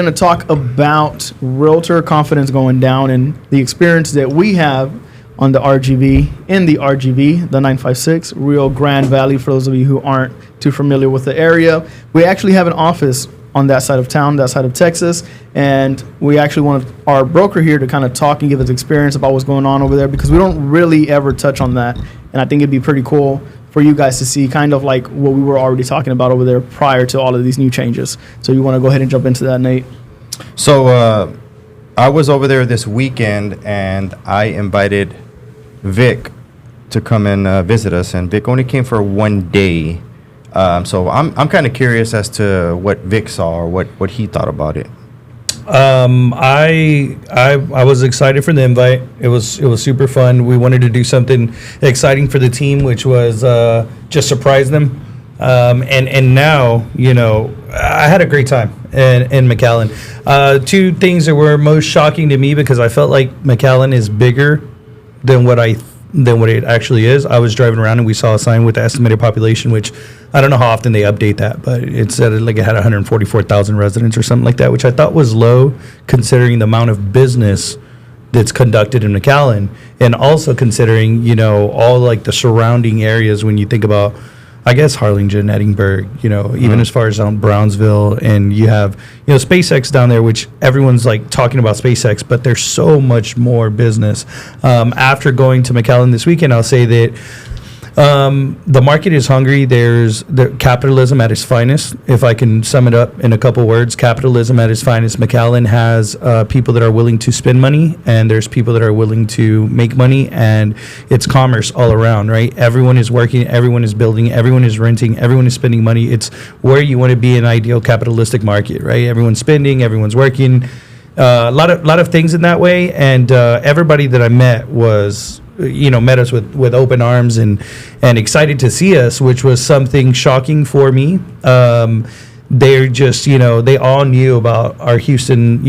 going to talk about realtor confidence going down and the experience that we have on the RGV, the 956 Rio Grande Valley. For those of you who aren't too familiar with the area, we actually have an office on that side of town, that side of Texas, and we actually want our broker here to kind of talk and give us experience about what's going on over there, because we don't really ever touch on that, and I think it'd be pretty cool for you guys to see kind of like what we were already talking about over there prior to all of these new changes. So you want to go ahead and jump into that, Nate? So I was over there this weekend, and I invited Vic to come and visit us, and Vic only came for 1 day. So I'm kind of curious as to what Vic saw or what he thought about it. I was excited for the invite. It was super fun. We wanted to do something exciting for the team, which was just surprise them. And now, I had a great time in McAllen. Two things that were most shocking to me, because I felt like McAllen is bigger than what it actually is. I was driving around and we saw a sign with the estimated population, which I don't know how often they update that, but it said it had 144,000 residents or something like that, which I thought was low considering the amount of business that's conducted in McAllen, and also considering, all like the surrounding areas when you think about, I guess, Harlingen, Edinburgh, even as far as Brownsville, and you have, SpaceX down there, which everyone's like talking about SpaceX, but there's so much more business. After going to McAllen this weekend, I'll say that the market is hungry. There's the capitalism at its finest. If I can sum it up in a couple words, capitalism at its finest. McAllen has people that are willing to spend money, and there's people that are willing to make money, and it's commerce all around, right? Everyone is working, everyone is building, everyone is renting, everyone is spending money. It's where you want to be in an ideal capitalistic market, right? Everyone's spending, everyone's working. A lot of things in that way, and everybody that I met was met us with open arms and excited to see us, which was something shocking for me. They're just, they all knew about our Houston,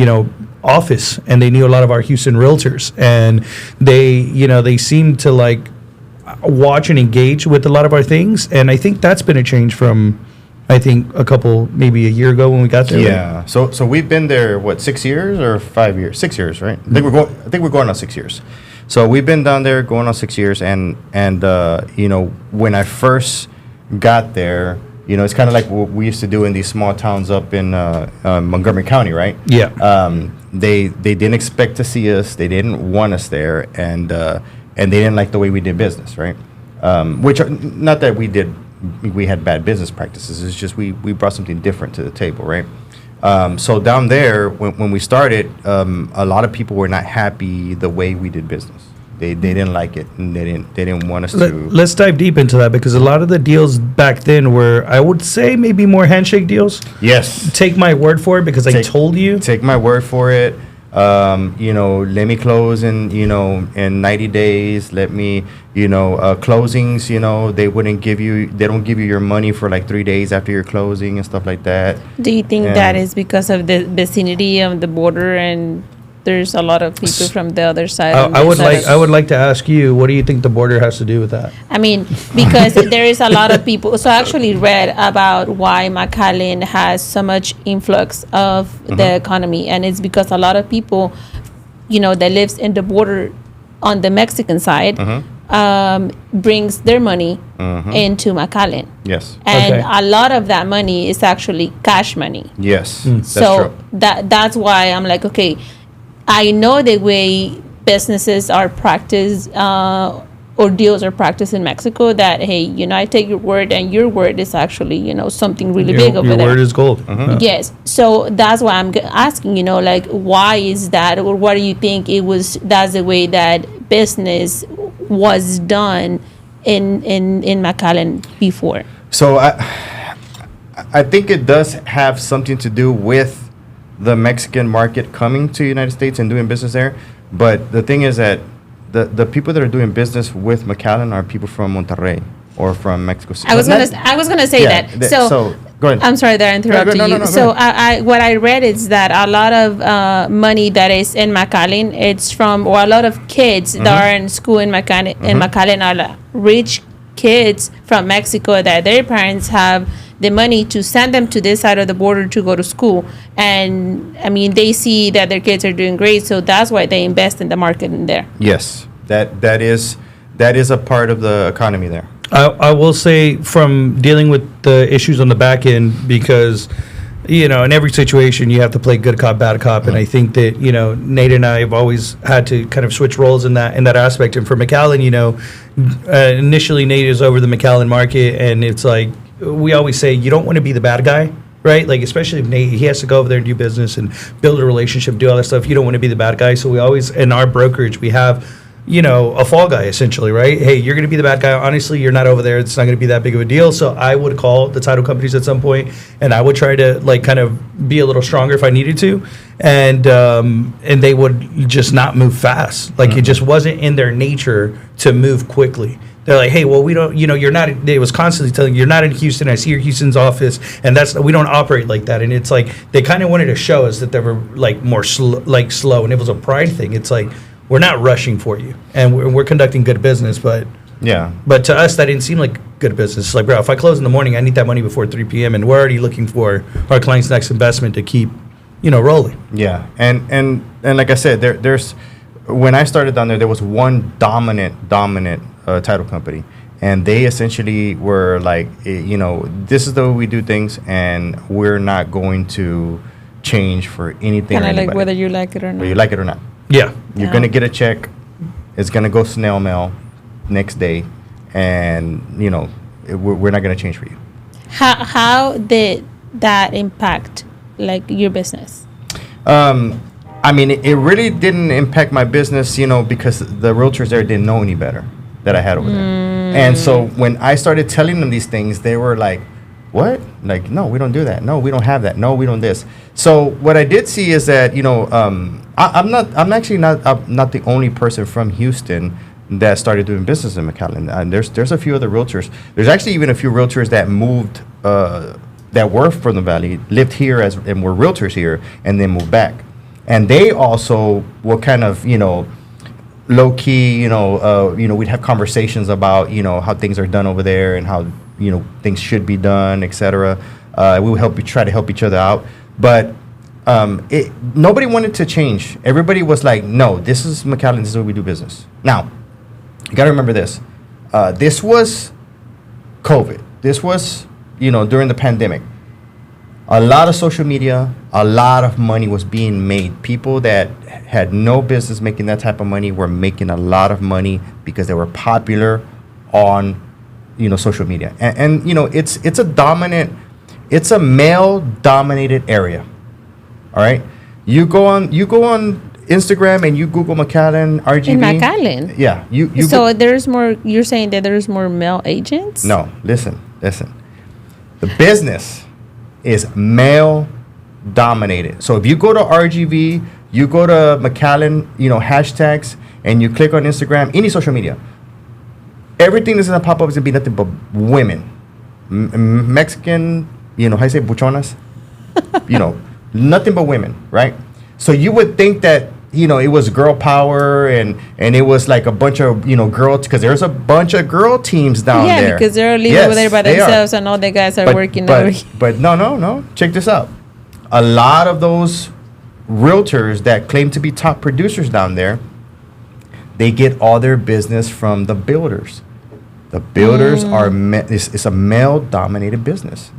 office, and they knew a lot of our Houston realtors, and they seemed to like watch and engage with a lot of our things. And I think that's been a change from, I think, maybe a year ago when we got there. Yeah. Right? So we've been there, 6 years or 5 years? 6 years, right? I think we're going on 6 years. So we've been down there going on 6 years, and when I first got there, it's kind of like what we used to do in these small towns up in Montgomery County, right? Yeah. They didn't expect to see us. They didn't want us there, and they didn't like the way we did business, right? Which not that we had bad business practices. It's just we brought something different to the table, right? So down there, when we started, a lot of people were not happy the way we did business. They didn't like it, and they didn't want us to. Let's dive deep into that, because a lot of the deals back then were, I would say, maybe more handshake deals. Yes. Take my word for it, because I told you. Take my word for it. Let me close in 90 days. Let me, closings, they don't give you your money for like 3 days after your closing and stuff like that. Do you think that is because of the vicinity of the border, and there's a lot of people from the other side? I would like to ask you, what do you think the border has to do with that? I mean, because there is a lot of people. So I actually read about why McAllen has so much influx of the economy, and it's because a lot of people, that lives in the border on the Mexican side, brings their money into McAllen. Yes. And Okay. a lot of that money is actually cash money. Yes. That's So true. that's why I'm like, okay, I know the way businesses are practiced or deals are practiced in Mexico, that, hey, I take your word, and your word is actually, something really big over Your there. word is gold. Yes. So that's why I'm asking, like, why is that, or what do you think that's the way that business was done in McAllen before? So I think it does have something to do with the Mexican market coming to the United States and doing business there. But the thing is that the people that are doing business with McAllen are people from Monterrey or from Mexico City. I was gonna say that. So go ahead. I'm sorry that I interrupted you. No, so what I read is that a lot of money that is in McAllen, it's from, or a lot of kids that are in school in McAllen are rich kids from Mexico that their parents have the money to send them to this side of the border to go to school. And I mean, they see that their kids are doing great, so that's why they invest in the market in there. Yes, that is a part of the economy there. I will say, from dealing with the issues on the back end, because in every situation you have to play good cop, bad cop, and I think that Nate and I have always had to kind of switch roles in that aspect. And for McAllen, initially Nate is over the McAllen market, and it's like we always say, you don't want to be the bad guy. Right? Like, especially if Nate, he has to go over there and do business and build a relationship, do all that stuff. You don't want to be the bad guy. So we always, in our brokerage, we have, a fall guy, essentially, right? Hey, you're going to be the bad guy. Honestly, you're not over there. It's not going to be that big of a deal. So I would call the title companies at some point, and I would try to, like, kind of be a little stronger if I needed to. And they would just not move fast. Like, it just wasn't in their nature to move quickly. They're like, hey, well, we don't, you're not, it was constantly telling you, you're not in Houston. I see your Houston's office. And we don't operate like that. And it's like, they kind of wanted to show us that they were like more slow. And it was a pride thing. It's like, we're not rushing for you. And we're conducting good business. But to us, that didn't seem like good business. It's like, bro, if I close in the morning, I need that money before 3 p.m. And we're already looking for our client's next investment to keep, rolling. Yeah. And like I said, there's, when I started down there was one dominant title company, and they essentially were like, this is the way we do things, and we're not going to change for anything. Kind of like whether you like it or not. Whether you like it or not. Yeah. You're going to get a check. It's going to go snail mail next day, and, we're not going to change for you. How did that impact, like, your business? I mean, it really didn't impact my business, because the realtors there didn't know any better that I had over there. And so when I started telling them these things, they were like, what? Like, no, we don't do that. No, we don't have that. No, we don't this. So what I did see is that, I'm actually not the only person from Houston that started doing business in McAllen. And there's a few other realtors. There's actually even a few realtors that moved, that were from the Valley, lived here and were realtors here, and then moved back. And they also were kind of, low key, we'd have conversations about, how things are done over there and how, things should be done, etc. We would try to help each other out. But nobody wanted to change. Everybody was like, no, this is McAllen, this is where we do business. Now, you got to remember this. This was COVID. This was, during the pandemic. A lot of social media, a lot of money was being made. People that had no business making that type of money were making a lot of money because they were popular on, social media. And it's a male-dominated area. All right, you go on Instagram and you Google McAllen RGV. In McAllen. Yeah, you. So there's more. You're saying that there's more male agents? No, listen. The business is male dominated. So if you go to RGV, you go to McAllen, hashtags, and you click on Instagram, any social media, everything that's gonna pop up is gonna be nothing but women, Mexican, how you say buchonas, nothing but women, right? So you would think that it was girl power and it was like a bunch of girls, because there's a bunch of girl teams down there. Yeah, because they're living over there by themselves and all the guys are working over here. But no. Check this out. A lot of those realtors that claim to be top producers down there, they get all their business from the builders. The builders are it's a male-dominated business.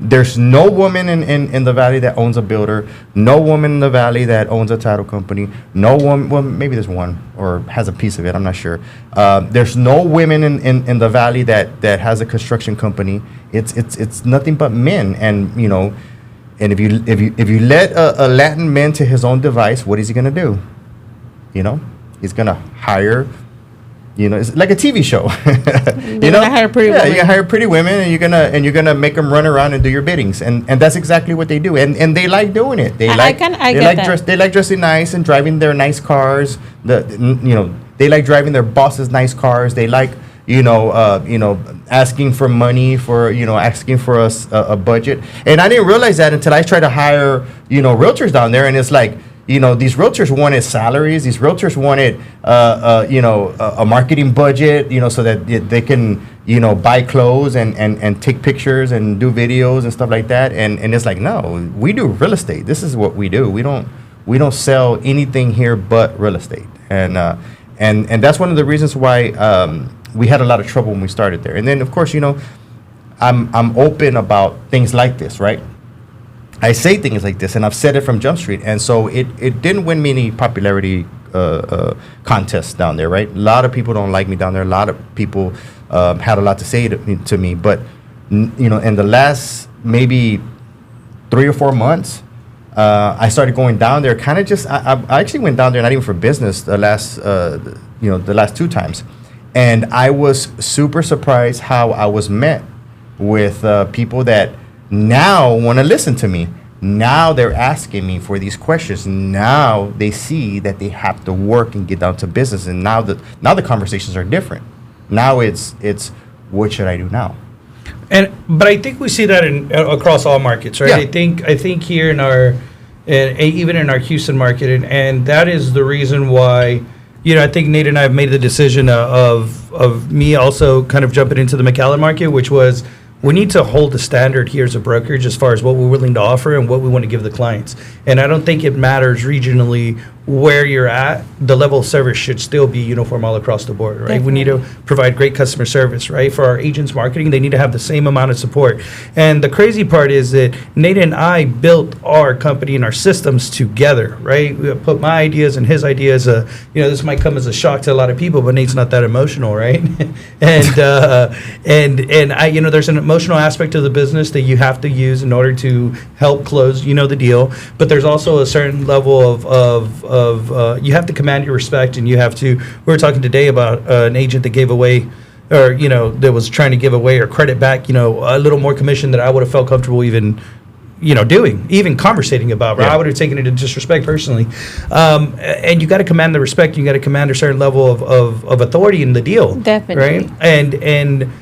There's no woman in the Valley that owns a builder. No woman in the Valley that owns a title company. No woman. Well, maybe there's one or has a piece of it. I'm not sure. There's no women in the Valley that has a construction company. It's nothing but men. And and if you let a Latin man to his own device, what is he gonna do? He's gonna hire. It's like a TV show. You're gonna hire pretty women. You're gonna hire pretty women, and you're gonna make them run around and do your biddings, and that's exactly what they do, and they like doing it. They like dressing nice and driving their nice cars. They like driving their bosses' nice cars. They like asking for money asking for a budget. And I didn't realize that until I tried to hire realtors down there, and it's like these realtors wanted salaries. These realtors wanted, a marketing budget, so that they can, buy clothes and take pictures and do videos and stuff like that. And it's like, no, we do real estate. This is what we do. We don't sell anything here but real estate. And that's one of the reasons why we had a lot of trouble when we started there. And then, of course, I'm open about things like this, right? I say things like this, and I've said it from Jump Street, and so it didn't win me any popularity contests down there, right? A lot of people don't like me down there. A lot of people had a lot to say to me, but in the last maybe 3 or 4 months, I started going down there. Kind of just, I actually went down there not even for business the last 2 times, and I was super surprised how I was met with people that now want to listen to me. Now they're asking me for these questions. Now they see that they have to work and get down to business. And now the conversations are different. Now it's what should I do now? But I think we see that across all markets, right? Yeah. I think here in our even in our Houston market, and that is the reason why. I think Nate and I have made the decision of me also kind of jumping into the McAllen market, which was, we need to hold the standard here as a brokerage as far as what we're willing to offer and what we want to give the clients. And I don't think it matters regionally where you're at. The level of service should still be uniform all across the board, right? Definitely. We need to provide great customer service, right? For our agents marketing, they need to have the same amount of support. And the crazy part is that Nate and I built our company and our systems together, right? We put my ideas and his ideas. This might come as a shock to a lot of people, but Nate's not that emotional, right? and I, there's an emotional aspect of the business that you have to use in order to help close, the deal. But there's also a certain level of you have to command your respect, and you have to. We were talking today about an agent that gave away, or that was trying to give away or credit back, a little more commission that I would have felt comfortable even doing, even conversating about. Right? Yeah. I would have taken it into disrespect personally. And you got to command the respect. You got to command a certain level of authority in the deal. Definitely. Right? And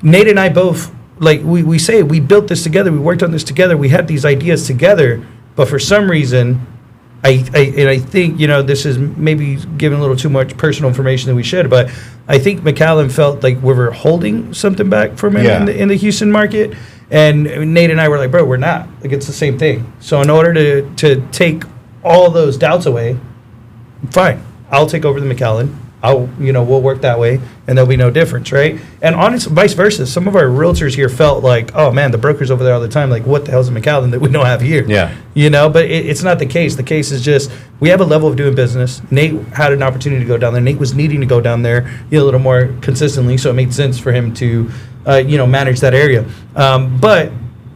Nate and I both, like we say, we built this together. We worked on this together. We had these ideas together. But for some reason, I think, this is maybe giving a little too much personal information than we should, but I think McAllen felt like we were holding something back from him in the Houston market. And Nate and I were like, bro, we're not. Like, it's the same thing. So in order to take all those doubts away, fine, I'll take over the McAllen. We'll work that way, and there'll be no difference, right? And honestly, vice versa. Some of our realtors here felt like, oh man, the broker's over there all the time. Like, what the hell's a McAllen that we don't have here? Yeah. But it's not the case. The case is just, we have a level of doing business. Nate had an opportunity to go down there. Nate was needing to go down there a little more consistently, so it made sense for him to, manage that area. But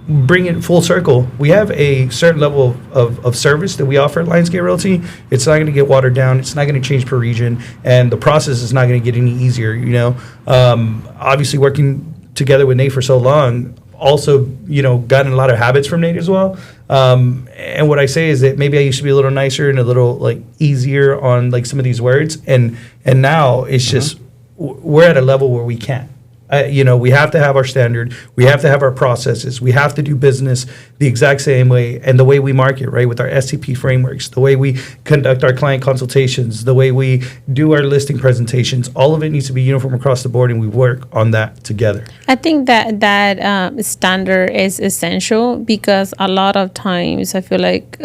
bring it full circle, we have a certain level of service that we offer at Lionsgate Realty. It's not going to get watered down. It's not going to change per region, and the process is not going to get any easier. Obviously working together with Nate for so long, also gotten a lot of habits from Nate as well. And what I say is that maybe I used to be a little nicer and a little easier on some of these words, and now it's just we're at a level where we can't. We have to have our standard. We have to have our processes. We have to do business the exact same way, and the way we market, right, with our SCP frameworks, the way we conduct our client consultations, the way we do our listing presentations. All of it needs to be uniform across the board, and we work on that together. I think that standard is essential, because a lot of times I feel like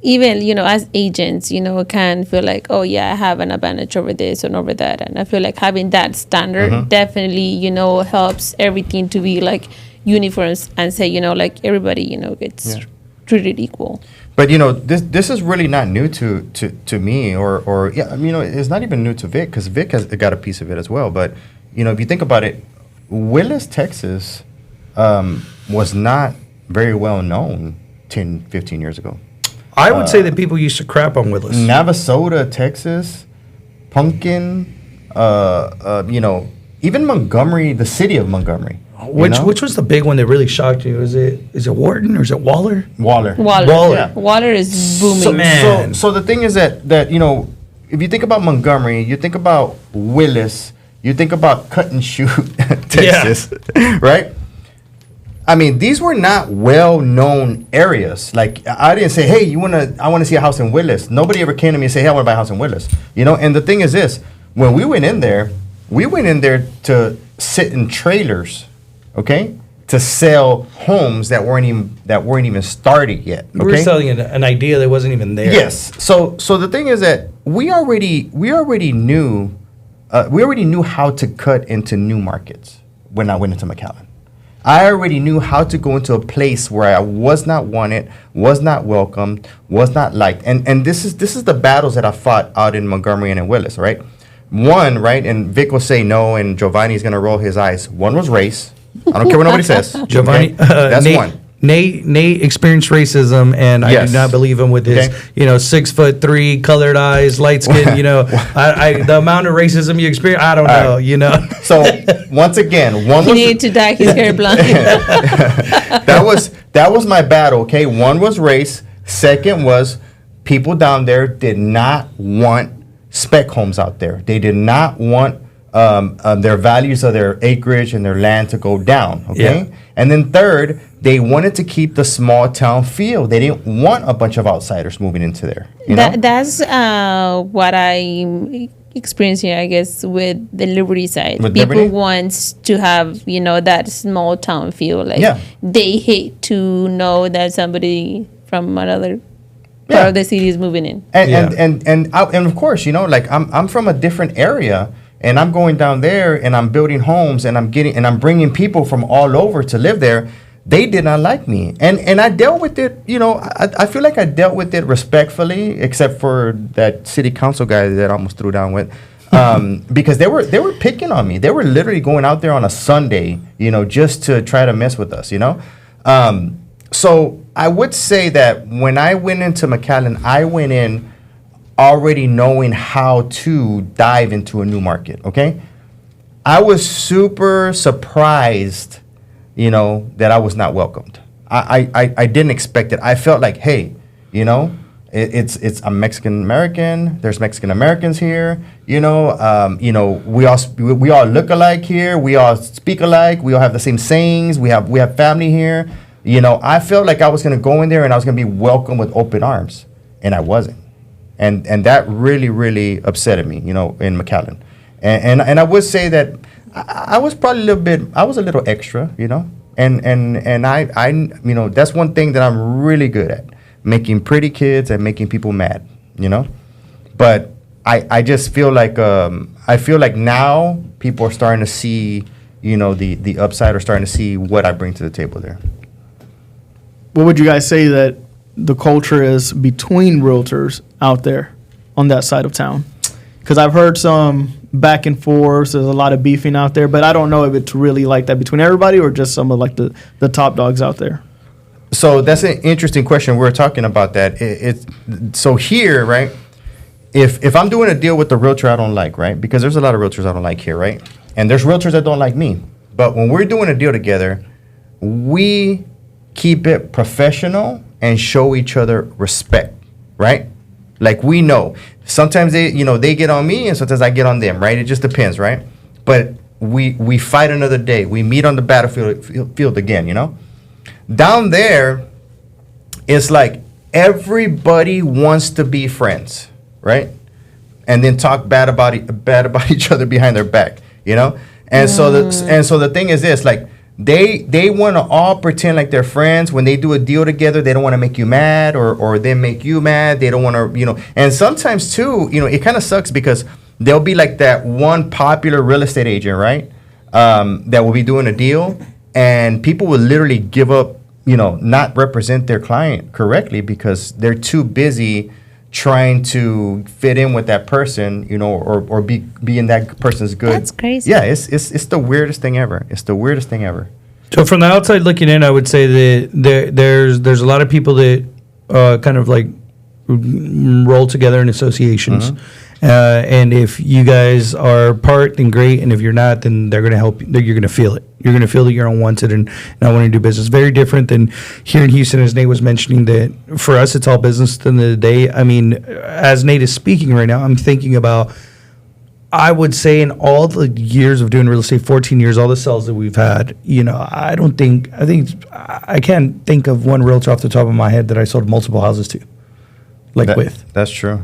even, as agents, can feel like, oh, yeah, I have an advantage over this and over that. And I feel like having that standard definitely, helps everything to be uniform and say, everybody, gets treated equal. But, this is really not new to me or it's not even new to Vic, because Vic has got a piece of it as well. But, if you think about it, Willis, Texas was not very well known 10, 15 years ago. I would say that people used to crap on Willis. Navasota, Texas, Pumpkin, even Montgomery, the city of Montgomery. Which was the big one that really shocked you? Is it Wharton or is it Waller? Waller. Yeah. Waller is booming. So the thing is that if you think about Montgomery, you think about Willis, you think about Cut and Shoot, Texas, right? I mean, these were not well-known areas. Like, I didn't say, hey, I want to see a house in Willis. Nobody ever came to me and said, hey, I want to buy a house in Willis. You know, and the thing is this, when we went in there to sit in trailers, okay, to sell homes that weren't even started yet. Okay? We were selling an idea that wasn't even there. Yes. So the thing is that we already knew how to cut into new markets when I went into McAllen. I already knew how to go into a place where I was not wanted, was not welcomed, was not liked. And this is the battles that I fought out in Montgomery and in Willis, right? One, right, and Vic will say no, and Giovanni's gonna roll his eyes. One was race. I don't care what nobody says. Giovanni, okay? That's Nate, one. Nate experienced racism, and I Yes. do not believe him with his, Okay. 6'3", colored eyes, light skin. The amount of racism you experience, I don't know. So once again, one He was needed to dye his hair blonde. that was my battle. Okay, one was race. Second was people down there did not want spec homes out there. They did not want their values of their acreage and their land to go down. Okay, Yeah. and then third, they wanted to keep the small town feel. They didn't want a bunch of outsiders moving into there. You know? That's what I experience here, I guess, with the Liberty side. With People Liberty? want to have, that small town feel. Like Yeah. they hate to know that somebody from another Yeah. part of the city is moving in. And of course, like I'm from a different area, and I'm going down there and I'm building homes and I'm bringing people from all over to live there. They did not like me, and I dealt with it. I feel like I dealt with it respectfully, except for that city council guy that I almost threw down with, because they were picking on me. They were literally going out there on a Sunday, just to try to mess with us, So I would say that when I went into McAllen, I went in already knowing how to dive into a new market. Okay, I was super surprised. That I was not welcomed. I didn't expect it. I felt like, hey, it's I'm Mexican American. There's Mexican Americans here. We all look alike here. We all speak alike. We all have the same sayings. We have family here. I felt like I was gonna go in there and I was gonna be welcomed with open arms, and I wasn't. And that really, really upset me. In McAllen, and I would say that. I was probably I was a little extra, and I that's one thing that I'm really good at, making pretty kids and making people mad, But I just feel like, now people are starting to see, the upside, or starting to see what I bring to the table there. What would you guys say that the culture is between realtors out there on that side of town? Because I've heard some back and forth. There's a lot of beefing out there, but I don't know if it's really like that between everybody or just some of like the top dogs out there. So that's an interesting question. We're talking about that. So here, right? If I'm doing a deal with the realtor I don't like, right? Because there's a lot of realtors I don't like here, right? And there's realtors that don't like me. But when we're doing a deal together, we keep it professional and show each other respect, right? Like, we know. Sometimes they get on me, and sometimes I get on them, right? It just depends, right? But we fight another day. We meet on the battlefield again, Down there, it's like everybody wants to be friends, right? And then talk bad about each other behind their back, And so the thing is this, like, they want to all pretend like they're friends. When they do a deal together, they don't want to make you mad, or they make you mad. They don't want to, And sometimes too, it kind of sucks because there'll be like that one popular real estate agent, right? That will be doing a deal, and people will literally give up, not represent their client correctly because they're too busy trying to fit in with that person, or be in that person's good. That's crazy. Yeah, it's the weirdest thing ever. It's the weirdest thing ever. So from the outside looking in, I would say that there's a lot of people that kind of like roll together in associations. And if you guys are part, then great. And if you're not, then they're going to help. You're going to feel it. You're going to feel that you're unwanted and not wanting to do business. Very different than here in Houston, as Nate was mentioning, that for us, it's all business at the end of the day. I mean, as Nate is speaking right now, I'm thinking about, I would say in all the years of doing real estate, 14 years, all the sales that we've had, I can't think of one realtor off the top of my head that I sold multiple houses to, That's true.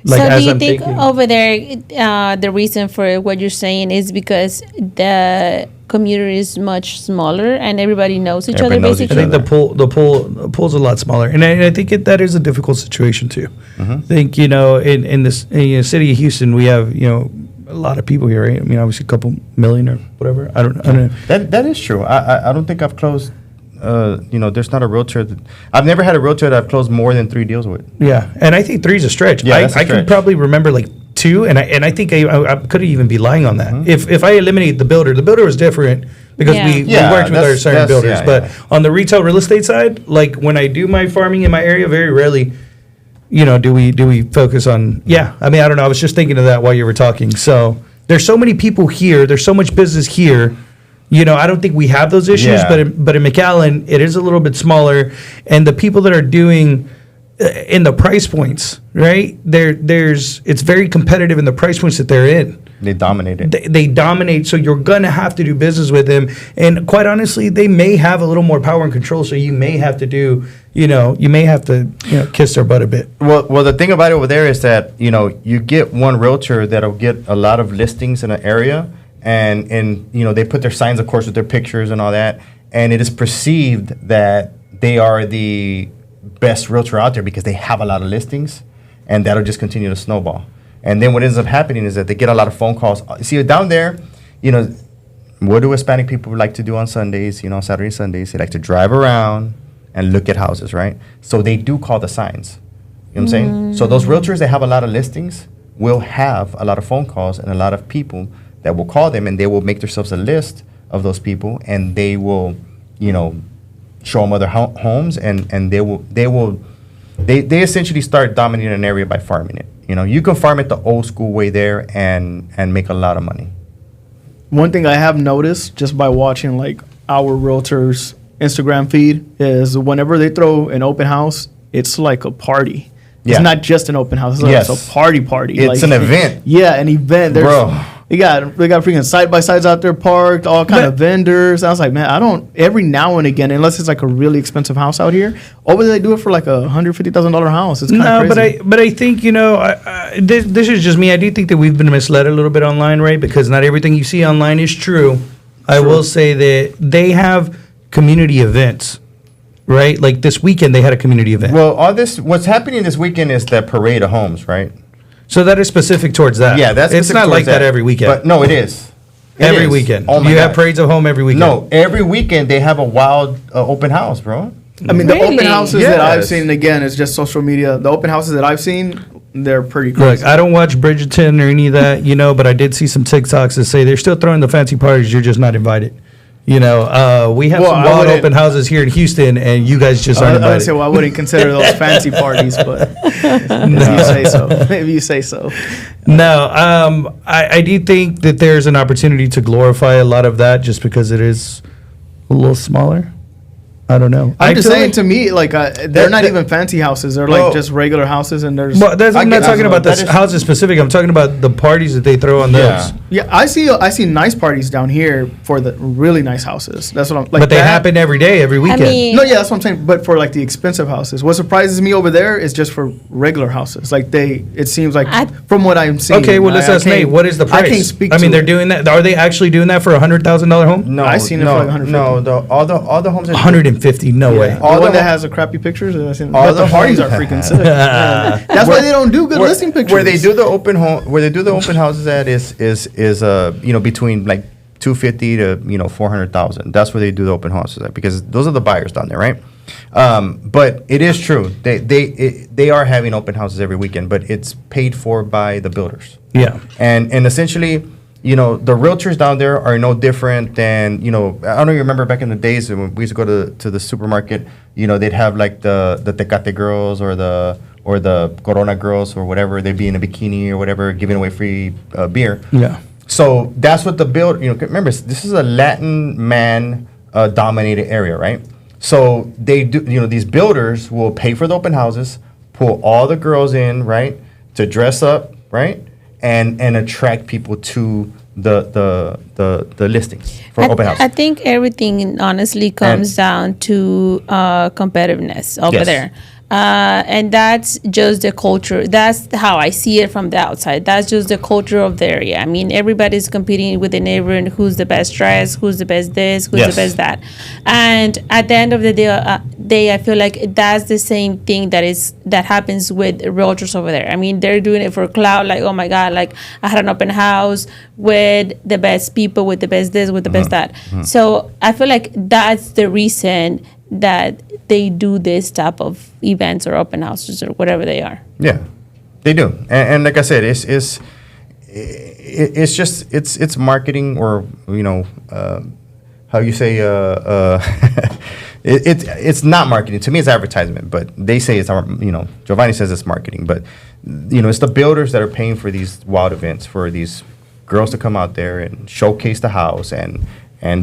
Like, so as do you I'm think thinking, over there, the reason for what you're saying is because the community is much smaller and everybody knows each Everybody other, knows each I basically? think the pool's a lot smaller, and I think that is a difficult situation too. I think in this city of Houston, we have a lot of people here, right? I mean, obviously a couple million or whatever. I don't know. That is true. I don't think I've closed. There's not a realtor. I've never had a realtor that I've closed more than 3 deals with. Yeah, and I think 3 is a stretch. Yeah, that's a I can stretch. probably remember like 2, and I think I could even be lying on that. If I eliminate the builder was different because Yeah. we Yeah, worked with our certain builders. yeah, But yeah. on the retail real estate side, like when I do my farming in my area, very rarely, do we focus on? Yeah, I mean, I don't know. I was just thinking of that while you were talking. So there's so many people here. There's so much business here. I don't think we have those issues, Yeah. but in McAllen, it is a little bit smaller, and the people that are doing in the price points, right? It's very competitive in the price points that they're in. They dominate it. They dominate, so you're gonna have to do business with them. And quite honestly, they may have a little more power and control, so you may have to kiss their butt a bit. Well, the thing about it over there is that you get one realtor that'll get a lot of listings in an area, and they put their signs, of course, with their pictures and all that, and it is perceived that they are the best realtor out there because they have a lot of listings, and that'll just continue to snowball. And then what ends up happening is that they get a lot of phone calls. See, down there, what do Hispanic people like to do on Sundays, Saturday, Sundays? They like to drive around and look at houses, right? So they do call the signs. You know what I'm saying? So those realtors that have a lot of listings will have a lot of phone calls and a lot of people that will call them, and they will make themselves a list of those people, and they will, show them other homes, and they essentially start dominating an area by farming it. You can farm it the old school way there and make a lot of money. One thing I have noticed just by watching like our realtors' Instagram feed is whenever they throw an open house, it's like a party. Yeah. It's not just an open house; it's, Yes. it's a party. It's an event. Yeah, an event. Bro. They got freaking side by sides out there parked, all kind of vendors. I was like, man, every now and again, unless it's like a really expensive house out here, over there they do it for like $150,000 house. It's kind of crazy. But I think this is just me. I do think that we've been misled a little bit online, right? Because not everything you see online is true. I will say that they have community events, right? Like this weekend, they had a community event. Well, what's happening this weekend is the parade of homes, right? So that is specific towards that. Yeah, that's it's specific not towards like that every weekend. But no, it is. It every is. weekend. Oh my You have God. parades of home every weekend. No, every weekend they have a wild open house, bro. I mean, the open Really? houses that I've Yes. seen, and again, it's just social media. The open houses that I've seen, they're pretty Look, crazy. I don't watch Bridgerton or any of that, but I did see some TikToks that say they're still throwing the fancy parties. You're just not invited. We have Well, some I wild wouldn't- open houses here in Houston, and you guys just aren't I would invited. say, well, I wouldn't consider those fancy parties, but if you say so. If you say so. No, I do think that there's an opportunity to glorify a lot of that just because it is a little smaller. I don't know. I'm I just feel saying, like- to me, like they're not even fancy houses. They're Well- like just regular houses, and there's. Well, I I'm get not talking that. about the That is- houses specific. I'm talking about the parties that they throw on Yeah. those. Yeah, I see nice parties down here for the really nice houses. That's what I'm like. But they that- happen every day, every I weekend. mean, No, yeah, that's what I'm saying. But for like the expensive houses, what surprises me over there is just for regular houses. Like it seems like from what I'm seeing. Okay, well, let's I ask can't- Nate. What is the price? I can't speak. I mean, to they're it. doing that. Are they actually doing that for a $100,000 home? No, I seen it no, for like 150. No, all the homes. That 150? No way. Yeah. All The one the that ho- has the crappy pictures. I seen, all but the the parties are homes- freaking sick. Yeah. That's why they don't do good listing pictures. Where they do the open houses at is between like 250 to 400,000. That's where they do the open houses at, because those are the buyers down there, right? But it is true they are having open houses every weekend, but it's paid for by the builders. Yeah. And essentially, the realtors down there are no different than, I don't know, you remember back in the days when we used to go to the supermarket, they'd have like the Tecate girls or the Corona girls or whatever. They'd be in a bikini or whatever, giving away free beer. Yeah. So that's what remember, this is a Latin man dominated area, right? So they do, these builders will pay for the open houses, pull all the girls in, right, to dress up, right? and attract people to the listings for open house. I think everything honestly comes down to competitiveness over Yes. there. And that's just the culture. That's how I see it from the outside. That's just the culture of the area. I mean, everybody's competing with the neighbor and who's the best dressed, who's the best this, who's Yes. the best that. And at the end of the day, I feel like that's the same thing that happens with realtors over there. I mean, they're doing it for clout. Like, oh my God, like I had an open house with the best people, with the best this, with the best that. So I feel like that's the reason that they do this type of events or open houses or whatever they are. Yeah, they do, and like I said, it's just it's marketing, or how you say it's not marketing. To me, it's advertisement, but they say it's Giovanni says it's marketing, but it's the builders that are paying for these wild events, for these girls to come out there and showcase the house and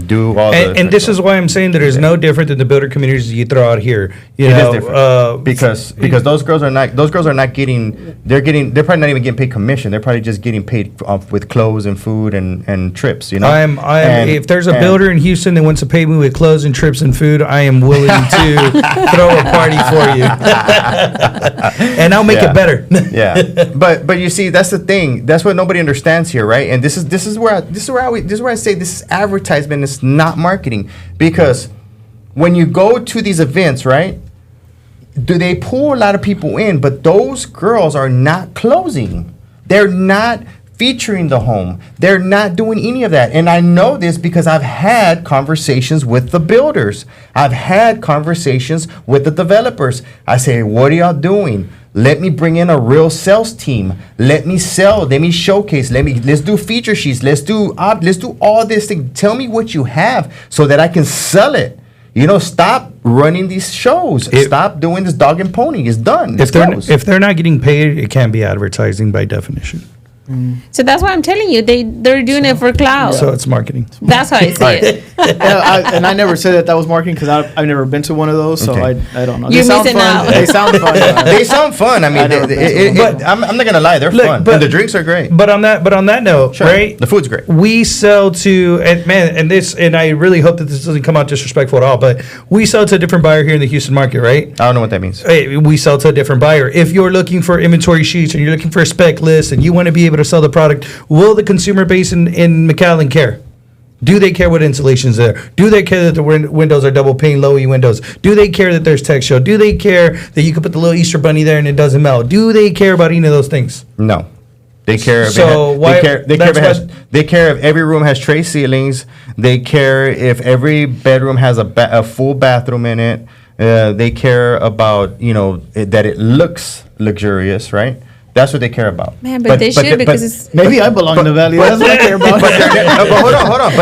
do all and this is why I'm saying that it's no different than the builder communities you throw out here. It is different because those girls are not getting they're probably not even getting paid commission. They're probably just getting paid with clothes and food and trips. If there's a builder in Houston that wants to pay me with clothes and trips and food, I am willing to throw a party for you, and I'll make it better. Yeah, but you see, that's the thing. That's what nobody understands here, right? And this is where I say this is advertising. It's not marketing, because when you go to these events, right, they pull a lot of people in, but those girls are not closing. They're not featuring the home. They're not doing any of that. And I know this because I've had conversations with the builders. I've had conversations with the developers. I say, what are y'all doing? Let me bring in a real sales team. Let me sell. Let me showcase. Let's do feature sheets. Let's do all this thing. Tell me what you have so that I can sell it. Stop running these shows. Stop doing this dog and pony. It's done. If they're not getting paid, it can't be advertising by definition. So that's why I'm telling you, they're doing it for clout. So it's marketing. That's how I see it. And I never said that was marketing because I've never been to one of those, so Okay. I don't know. You're They sound missing fun. out. They sound fun. They sound fun. I mean, I never been to I'm not gonna lie, they're fun. but- And the drinks are great. But on that note, Sure. right? The food's great. We sell to and I really hope that this doesn't come out disrespectful at all, but we sell to a different buyer here in the Houston market, right? I don't know what that means. Hey, we sell to a different buyer. If you're looking for inventory sheets and you're looking for a spec list and you want to be able to sell the product, will the consumer base in McAllen care? Do they care what insulation's there? Do they care that the windows are double pane, low E windows? Do they care that there's text show? Do they care that you can put the little Easter bunny there and it doesn't melt? Do they care about any of those things? No. They care if they care if every room has tray ceilings. They care if every bedroom has a full bathroom in it. They care about that it looks luxurious, right? That's what they care about. Man, but they should, because it's Maybe I belong in the valley. That's what I care about. Hold on.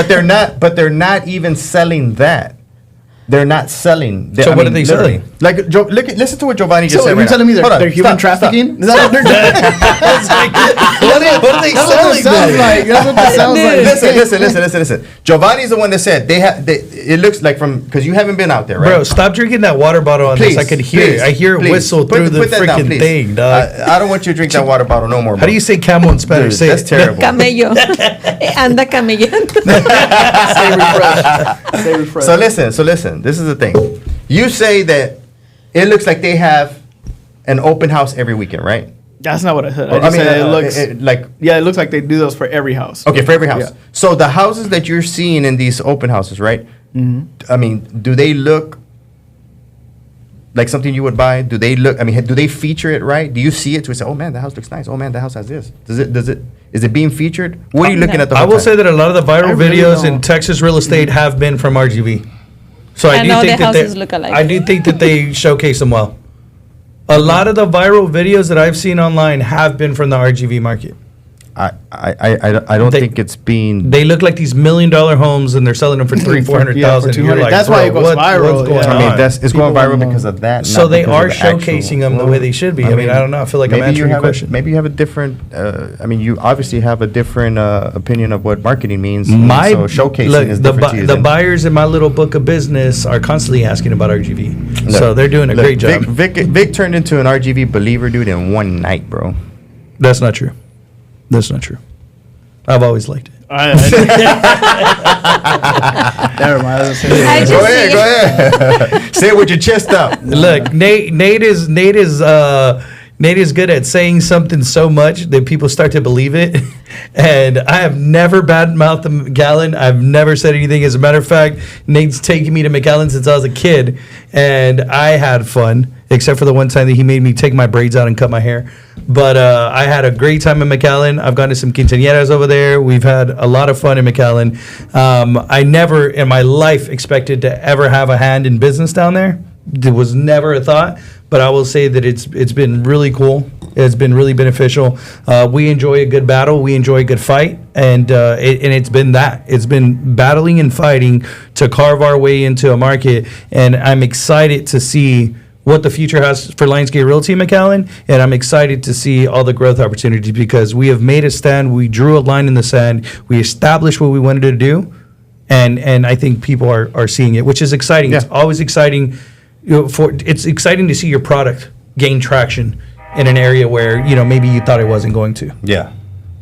But they're not even selling that. They're not selling. So what are they selling? Like, listen to what Giovanni just So said. you're telling me Hold on, they're human stop. trafficking? Is that what they're doing? What are they That's what it sounds like. That's what it sounds like. Listen. Giovanni's the one that said it looks like because you haven't been out there, right? Bro, stop drinking that water bottle on this. I could hear it. I hear it whistle through the freaking thing, dog. I don't want you to drink that water bottle no more. How do you say camel in Spanish? Dude, Say that's it. terrible. camello. Anda camellando. Stay refreshed. So listen. This is the thing. You say that it looks like they have an open house every weekend, right? That's not what I said. Well, I just said it looks it looks like they do those for every house. okay for every house. Yeah. So the houses that you're seeing in these open houses, right? Mm-hmm. I mean, do they look like something you would buy? Do they look? I mean, do they feature it right? Do you see it to say, "Oh man, the house looks nice. Oh man, the house has this." Is it being featured? What are you looking at the I whole will time? say that a lot of the viral I really videos don't. in Texas real estate have been from RGV. So I I do know think the that houses look alike. I do think that they showcase them well. A lot of the viral videos that I've seen online have been from the RGV market. I don't They- think it's being. They look like these $1 million homes, and they're selling them for $300,000, For 400,000. You're 200. like, That's why bro, it goes what's viral, going yeah. I mean, on? it's going People viral wanna know. because of that. So not they because are of the actual- showcasing them the way they should be. I mean, I don't know. I feel like I'm maybe answering your have question. maybe you have a different. I mean, you obviously have a different opinion of what marketing means. My so showcasing look, is the, different to you. the than- buyers in my little book of business are constantly asking about RGV. Look, So they're doing a look, great job. Vic turned into an RGV believer, dude, in one night, bro. That's not true. That's not true. I've always liked it. Never mind. I was gonna say- I just Go ahead. Say it with your chest up. Look, Nate is good at saying something so much that people start to believe it. And I have never badmouthed the McAllen. I've never said anything. As a matter of fact, Nate's taken me to McAllen since I was a kid, and I had fun, except for the one time that he made me take my braids out and cut my hair. But I had a great time in McAllen. I've gone to some quinceañeras over there. We've had a lot of fun in McAllen. I never in my life expected to ever have a hand in business down there. It was never a thought, but I will say that it's been really cool. It's been really beneficial. We enjoy a good battle. We enjoy a good fight, and it's been that. It's been battling and fighting to carve our way into a market, and I'm excited to see what the future has for Lionsgate Realty in McAllen, and I'm excited to see all the growth opportunities because we have made a stand. We drew a line in the sand. We established what we wanted to do, and I think people are seeing it, which is exciting. Yeah. It's always exciting. It's exciting to see your product gain traction in an area where maybe you thought it wasn't going to. Yeah,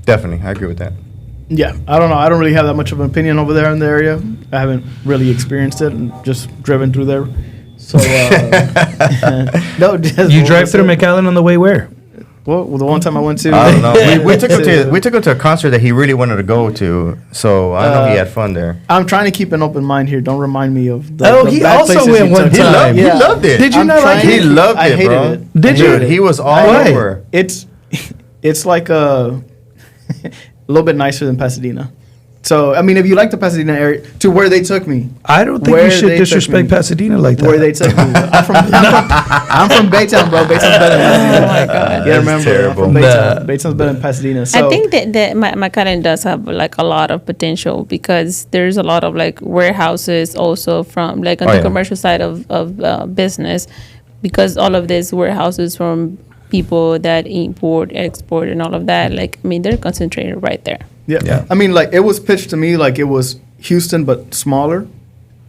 definitely. I agree with that. Yeah, I don't know. I don't really have that much of an opinion over there in the area. I haven't really experienced it and just driven through there. So, no, just You drive through McAllen on the way where? Well, the one time I went to, I don't know. We took him to a concert that he really wanted to go to, so I know he had fun there. I'm trying to keep an open mind here. Don't remind me of the. Oh, the he bad also places went you one took me. time. He loved it. Did you I'm not like trying He it? loved I it, hated bro. it. Did I you? hated Dude, it. he was all Why? over. It's like a little bit nicer than Pasadena. So I mean, if you like the Pasadena area, to where they took me, I don't think Where you should they took disrespect me. Pasadena like that. where they took me, I'm from Baytown, bro. Baytown's better than Pasadena. Oh my God. Yeah, That's remember, terrible. I'm from Baytown. Nah. Baytown's better than Pasadena. So I think that McAllen does have like a lot of potential because there's a lot of like warehouses also from like on Oh, the yeah. commercial side of business, because all of these warehouses from people that import, export, and all of that. Like I mean, they're concentrated right there. Yeah. I mean, like it was pitched to me like it was Houston but smaller.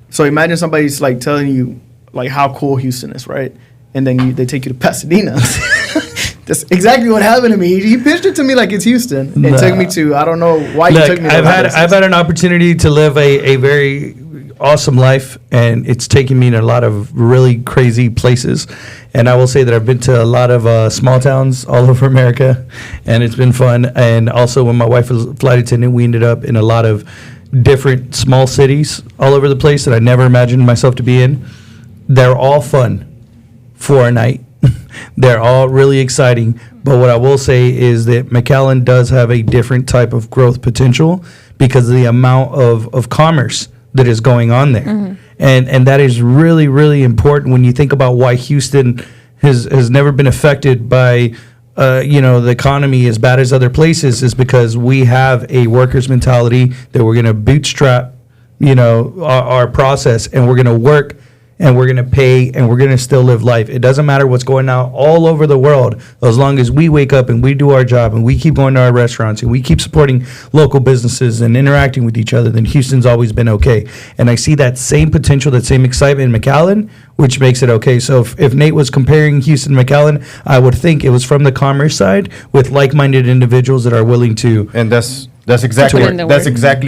So imagine somebody's like telling you like how cool Houston is, right? And then they take you to Pasadena. That's exactly what happened to me. He pitched it to me like it's Houston. And Nah. took me to I don't know why he Look, took me. to I've those had places. I've had an opportunity to live a very awesome life, and it's taken me to a lot of really crazy places. And I will say that I've been to a lot of small towns all over America, and it's been fun. And also, when my wife was a flight attendant, we ended up in a lot of different small cities all over the place that I never imagined myself to be in. They're all fun for a night. They're all really exciting. But what I will say is that McAllen does have a different type of growth potential because of the amount of commerce that is going on there. And that is really, really important when you think about why Houston has never been affected by the economy as bad as other places, is because we have a workers mentality that we're going to bootstrap our process, and we're going to work, and we're going to pay, and we're going to still live life. It doesn't matter what's going on all over the world, as long as we wake up and we do our job and we keep going to our restaurants and we keep supporting local businesses and interacting with each other, then Houston's always been okay. And I see that same potential, that same excitement in McAllen, which makes it okay. So if Nate was comparing Houston and McAllen, I would think it was from the commerce side with like-minded individuals that are willing to. And that's exactly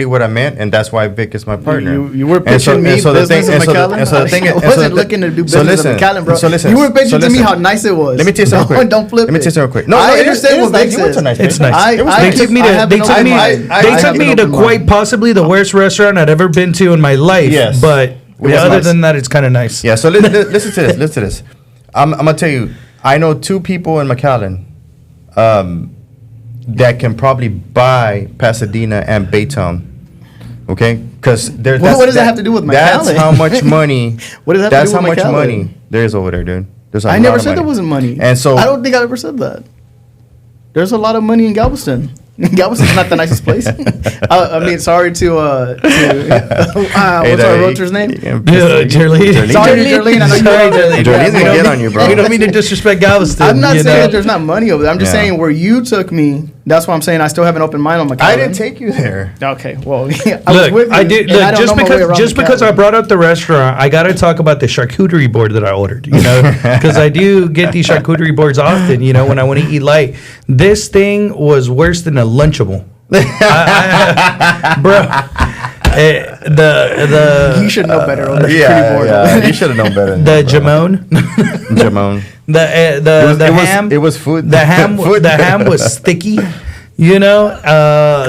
what I meant, and that's why Vic is my partner. You were pitching me business in McAllen. I wasn't looking to do business in McAllen, bro. You were pitching to me how nice it was. Let me tell you something quick. Don't flip Let me it. tell you something quick. I understand what Vic You went to a says. nice It's place. nice. They took me to open quite mind. possibly the worst restaurant I'd ever been to in my life. Yes. But It was other nice. than that, it's kind of nice. Yeah, so listen to this. Listen to this. I'm gonna tell you. I know two people in McAllen that can probably buy Pasadena and Baytown. Okay, because What does that have to do with That's McAllen? how much money. What does that have to That's do how with much McAllen? money there is over there, dude. There's a I lot never of said money. there wasn't money. And so I don't think I ever said that. There's a lot of money in Galveston. Galveston's not the nicest place. I mean, sorry to what's our realtor's name? Jerlene. Sorry, Jerlene. I know Sorry, you Jerlene. Jerlene's gonna get on you, bro. We don't mean to disrespect Galveston. I'm not you saying know. that there's not money over there. I'm just Yeah. saying where you took me, That's why I'm saying I still have an open mind on McAllen. I didn't take you there. Okay, well, I was Look, with you, I did. and Look, I don't know my way around just because I McAllen. brought up the restaurant, I got to talk about the charcuterie board that I ordered. You know, because I do get these charcuterie boards often. You know, when I want to eat light. This thing was worse than a Lunchable, bro. You should know better on the Yeah, board. yeah. You should have known better than The that, bro. jamon, Jamon. the ham. It was food. The ham. Food. The ham was sticky. You know,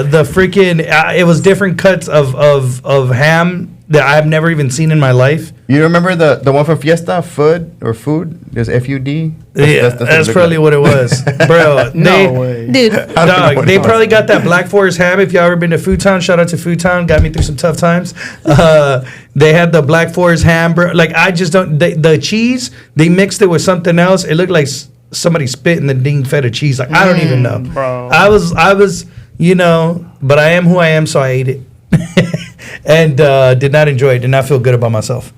the freaking. It was different cuts of ham that I've never even seen in my life. You remember the one from Fiesta? Food or food? There's FUD. That's probably what it was, bro. No way. Dude, I don't know Dog, what they it was. probably got that Black Forest ham. If y'all ever been to Food Town, shout out to Food Town. Got me through some tough times. They had the Black Forest ham, bro. Like I just don't. The cheese, they mixed it with something else. It looked like somebody spit in the ding feta cheese. Like I don't even know. Bro. I was, you know, but I am who I am, so I ate it, and did not enjoy it. Did not feel good about myself.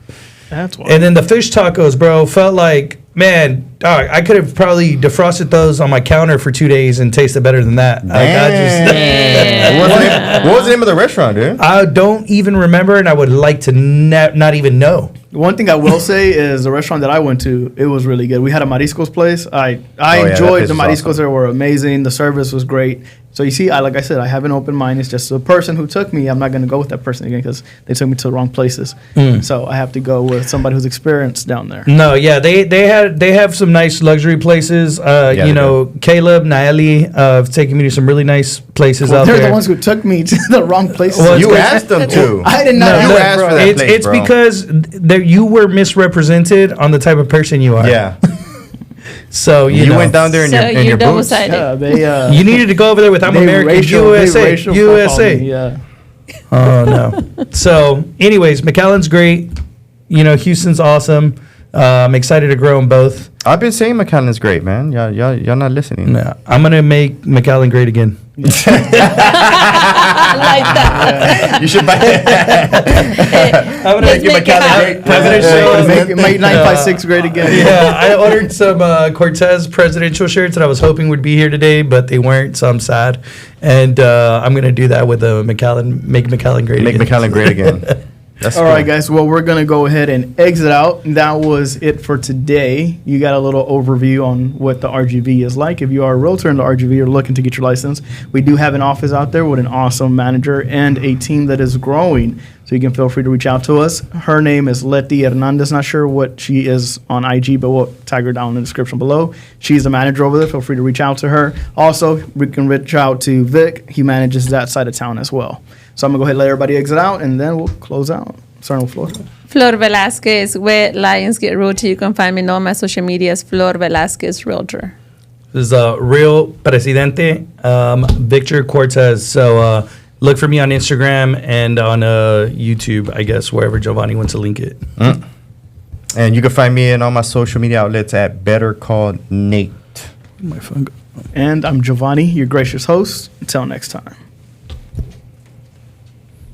That's why. And then the fish tacos, bro, felt like, man, dog, I could have probably defrosted those on my counter for 2 days and tasted better than that. Like, What was the name of the restaurant, dude? I don't even remember, and I would like to not even know. One thing I will say is the restaurant that I went to, it was really good. We had a mariscos place. I yeah, that enjoyed place the was mariscos. awesome. There were amazing. The service was great. So you see, like I said, I have an open mind. It's just the person who took me. I'm not going to go with that person again because they took me to the wrong places. So I have to go with somebody who's experienced down there. No, yeah, they have some nice luxury places. they You know, Caleb, Naeli have taken me to some really nice places out They're there. the ones who took me to the wrong places. Well, You it's- asked them to. I did not. No, do you look, that, asked bro. for that it's place, bro. because you were misrepresented on the type of person you are. Yeah. So you You know. went down there in So your you're boots. double-sided. Yeah, they. You needed to go over there with I'm they American racial- they USA. racial USA. profiled me, yeah. Oh no. So, anyways, McAllen's great. You know, Houston's awesome. I'm excited to grow them both. I've been saying McAllen's great, man. Y'all not listening. No, I'm gonna make McAllen great again. I like that. You should buy it. I'm gonna Let's Make make it McAllen happen. great. Presidential. Make 956 great again. Yeah, I ordered some Cortez presidential shirts that I was hoping would be here today, but they weren't, so I'm sad. And I'm gonna do that with a McAllen. Make McAllen great. Make again. McAllen great again. That's All cool. right, guys. Well, we're going to go ahead and exit out. That was it for today. You got a little overview on what the RGV is like. If you are a realtor in the RGV or looking to get your license, we do have an office out there with an awesome manager and a team that is growing. So you can feel free to reach out to us. Her name is Letty Hernandez. Not sure what she is on IG, but we'll tag her down in the description below. She's the manager over there. Feel free to reach out to her. Also, we can reach out to Vic. He manages that side of town as well. So I'm going to go ahead and let everybody exit out, and then we'll close out. Starting with Florida. Flor Velasquez with Lionsgate Realtor. You can find me on all my social medias, Flor Velasquez Realtor. This is Real Presidente, Victor Cortez. So look for me on Instagram and on YouTube, I guess, wherever Giovanni wants to link it. And you can find me in all my social media outlets at Better Call Nate. And I'm Giovanni, your gracious host. Until next time.